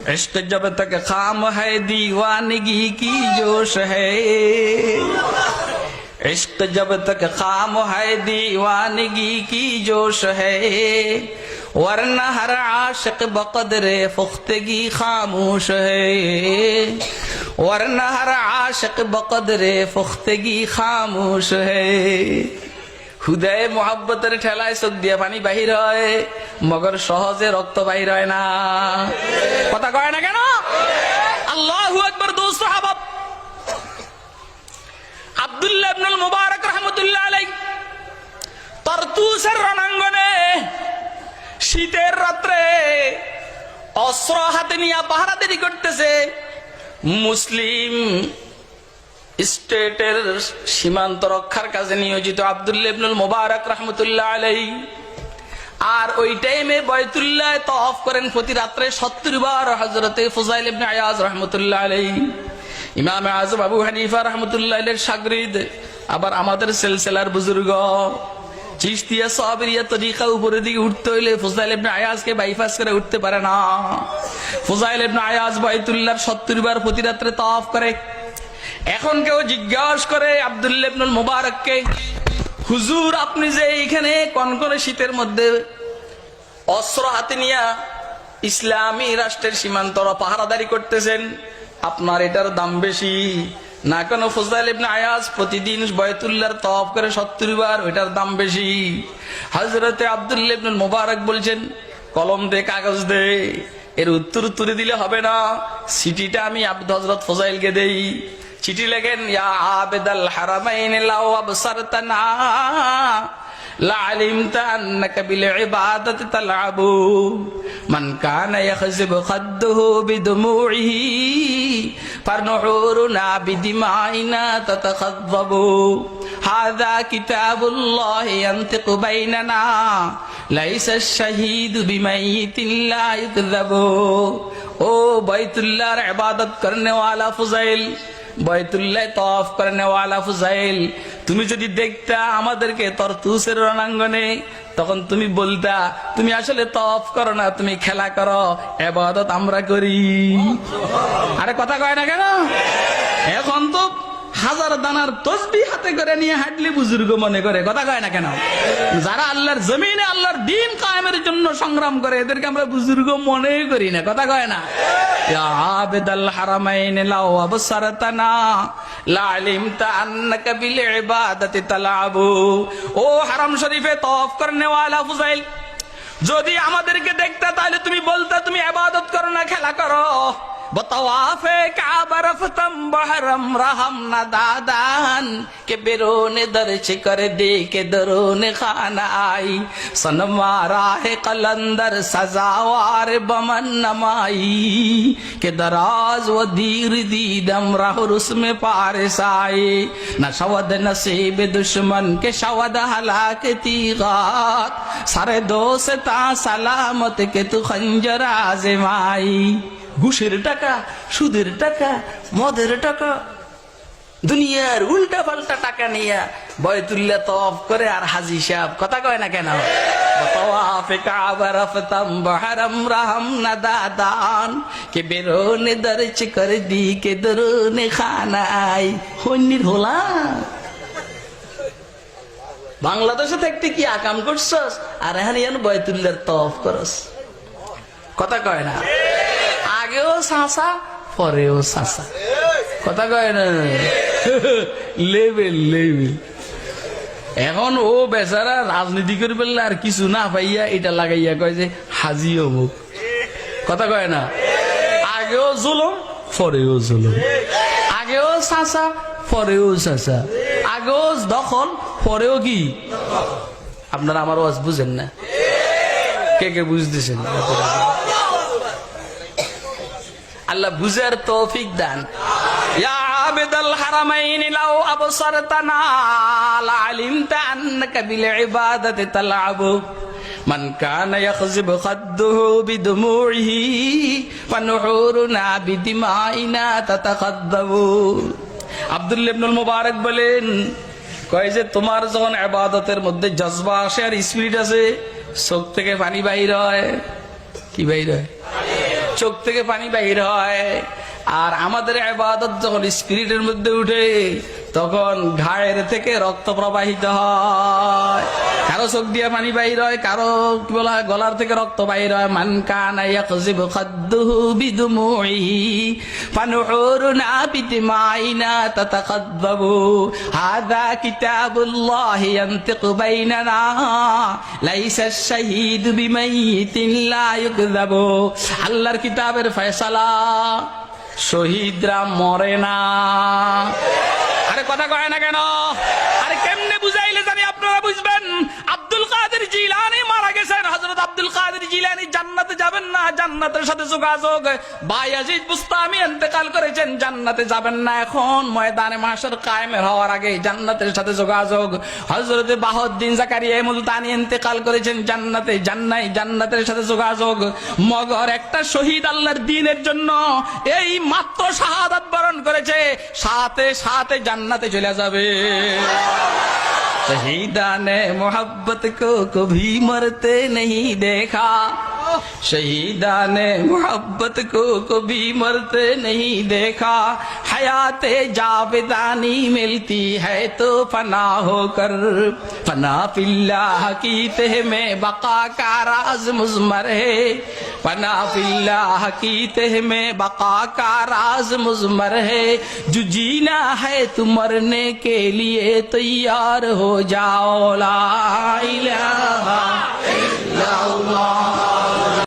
इश्क जब तक खाम है दीवानगी की जोश है, इश्क जब तक खाम है दीवानगी की जोश है, वरना हर आशिक बक़द्रे पुख्तगी खामोश है, वरना हर आशिक बक़द्रे पुख्तगी खामोश है। হুদায় মোহাব্বতের ঠেলায় চোখ দিয়ে পানি বাহির হয়, মগর সহজে রক্ত বাহির হয় না। কথা কয় না কেন? আল্লাহু আকবার। দো সাহাবা আব্দুল্লাহ ইবনুল মুবারক রাহমাতুল্লাহ আলাইহি তারতুসের রণাঙ্গনে শীতের রাত্রে অস্ত্র হাতে নিয়ে পাহারাদারি করতেছে মুসলিম স্টেটের সীমান্ত রক্ষার কাজে নিয়োজিত আব্দুল্লাহ ইবনুল মুবারক রাহমাতুল্লাহ আলাইহি। আর ওই টাইমে বাইতুল্লাহ তওয়াফ করেন প্রতি রাত্রে 70 বার হযরতে ফুযাইল ইবনে আয়াজ রাহমাতুল্লাহ আলাইহি। ইমাম আযম আবু হানিফা রাহমাতুল্লাহ আলাইহির শাগরিদ, আবার আমাদের সিলসিলার বুজুর্গ চিশতিয়া সাবরিয়া তরিকা উপরের দিকে উঠতে হইলে ফুযাইল ইবনে আয়াজকে বাইপাস করে উঠতে পারে না। ফুযাইল ইবনে আয়াজ বাইতুল্লাহ 70 বার প্রতি রাত্রে তওয়াফ করে। এখন কেউ জিজ্ঞাসা করে আব্দুল্লাহ ইবনুল মুবারককে, হুজুর আপনি যে এইখানে কনকনে শীতের মধ্যে অস্ত্র হাতে নিয়ে ইসলামী রাষ্ট্রের সীমান্ত পাহারাদারি করতেছেন, আপনার এটার দাম বেশি না কেন? ফুযাইল ইবনে আয়াজ প্রতিদিন বাইতুল্লাহর তওয়াফ করে 70 বার, ওইটার দাম বেশি। হযরতে আব্দুল্লাহ ইবনুল মুবারক বলছেন, কলম দে, কাগজ দে, এর উত্তর তুলে দিলে হবে না, চিঠিটা আমি হযরত ফুযাইলকে দেই। চিঠি লেখেন, ইয়া আবিদাল হারামাইন লাউ আবসারতানা লা আলিমতা আন্নাকা বিল ইবাদাতি তালআবু মান কানা ইয়াখযিবু খাদ্দুহু বিদুমুইহি ফারনুহুরুনা বিদিমাইনা তাতাখাযযাবু হাযা কিতাবুল্লাহি ইয়ানতিকু বাইনানা লাইসা আশ-শাহীদু বিমাইয়িতিন লা ইউকযাবু। ও বাইতুল্লাহর ইবাদত করনে ওয়ালা ফুযাইল, বাইতুল্লাহ তওয়াফ করনে ওয়ালা ফুযাইল, তুমি যদি দেখতা আমাদেরকে তারতুসের রণাঙ্গনে, তখন তুমি বলতা তুমি আসলে তওয়াফ করো না, তুমি খেলা করো, ইবাদত আমরা করি। আরে কথা কয় না কেন? এখন তো হাজার দানার তসবিহ হাতে করে নিয়ে হাঁটলে বুজুর্গ মনে করে। কথা কয় না কেন? যারা আল্লাহর জমিনে আল্লাহর দ্বীন কায়েমের জন্য সংগ্রাম করে এদেরকে আমরা বুজুর্গ মনেই করি না। কথা কয় না? ইয়া আবিদাল হারামাইন লাউ আবসারতানা লা আলিমতা আন্নাকা বিল ইবাদাতি তালআবু। ও হারাম শরীফে তওয়াফ করনে ওয়ালা ফুযাইল, যদি আমাদেরকে দেখতা তাহলে তুমি বলতা তুমি ইবাদত করো না, খেলা করো। বতওয়াফে কাবা রফতম বহরম রহম না দাদান কে বেরোনে দরচ করে দে কে দরোনে খানা আই সনমারা হে কলন্দর সজাওয়ার বমন নমাই কে দরাজ ও দীর দীদম রাহুর उसमें पारिस आए न शवद नसीब दुश्मन के शवद हलाकती गात सारे दोस्ता सलामत के तू खंजर आजमाई। ঘুষের টাকা, সুদের টাকা, মদের টাকা, দুনিয়ার উল্টা পাল্টা টাকা নিয়ে বাইতুল্লাহ তওয়াফ করে আর হাজী সাহেব। কথা কয় না কেন? তওয়াফে কাবা রফতম বহরম রহম না দাদান কে বেরোনে দরচ করে দি কে দরোনে খানা আই। হন্নির হোলা বাংলাদেশে থাকতে কি আকাম করছস আর এখানে বাইতুল্লাহর তওয়াফ করস? কথা কয় না? আগেও সাসা পরেও সাসা। কথা কয় না? Level level. এখন ও বেচারা রাজনীতি করে ফেললে আর কিছু না পাইয়া এটা লাগাইয়া কয় যে হাজি অমুক। কথা কয় না? আগেও জুলুম পরেও জুলুম, আগেও সাসা পরেও সাসা, আগেও দখল পরেও কি? আপনারা আমার ওয়াজ বুঝেন না? কে কে বুঝতেছেন? আল্লাহ বুঝার তৌফিক দান। ইয়া আবিদাল হারামাইন লাউ আবসারতানা লা আলিমতা আন্নাকা বিল ইবাদাতি তালআবু মান কানা ইয়াখযিবু খাদ্দুহু বিদুমুইহি ফানুহুরুনা বিদিমাইনা তাতাখাযযাবু। আব্দুল্লাহ ইবনুল মুবারক বলেন, কয় যে তোমার যখন ইবাদতের মধ্যে জজবা আসে আর স্পিরিট আছে, চোখ থেকে পানি বাইর হয়। কি বাইর হয়? চোখ থেকে পানি বাইর হয়। আর আমাদের ইবাদত যখন স্পিরিটের মধ্যে উঠে তখন ঘাড়ের থেকে রক্ত প্রবাহিত হয়। কারো চোখ দিয়ে পানি বাইর হয়, কারো কি বলা হয় গলার থেকে রক্ত বাইর হয়। মান কানা ইয়াকযিবু খাদ্দুহু বিদুমুইহি ফানুহুরুনা বিদিমাইনা তাতাকাদ্দাবু হাযা কিতাবুল্লাহি ইয়ানতিকু বাইনানা লাইসা আশ-শাহীদু বিমাইয়িতিন লা ইউকযাবু। আল্লাহর কিতাবের ফয়সালা, শহীদরা মরে না। আরে কথা কয় না কেন? আরে কেমনে বুঝাইলে জানি আপনারা বুঝবেন? আব্দুল কাদের জিলানী মারা গেছেন। হযরত আব্দুল কাদের জিলানী জান্নাতে যাবেন না, জান্নাতের সাথে যোগাযোগ। বায়াজিদ বুস্তামি ইন্তেকাল করেছেন, জান্নাতে যাবেন না। এখন ময়দানে মাহশর কায়েমের হওয়ার আগে জান্নাতের সাথে যোগাযোগ। হযরত বাহাউদ্দিন জাকারিয়া মুলতানি ইন্তেকাল করেছেন, জান্নাতে যান নাই, জান্নাতের সাথে যোগাযোগ। মগর একটা শহীদ আল্লাহর দ্বীনের জন্য এই মাত্র শাহাদাত বরণ করেছে, সাথে সাথে জান্নাতে চলে যাবে। শহীদানে मोहब्बत को कभी मरते नहीं देखा, शहीदाने मोहब्बत को कभी मरते नहीं देखा, हयाते जावेदानी मिलती है तो फना होकर, फना फिल्लाह की तह में बका का राज मुज़मर है, फना फिल्लाह की तह में बका का राज मुज़मर है, जो जीना है तो मरने के लिए तैयार हो जाओ। ला इलाहा इल्लल्लाह।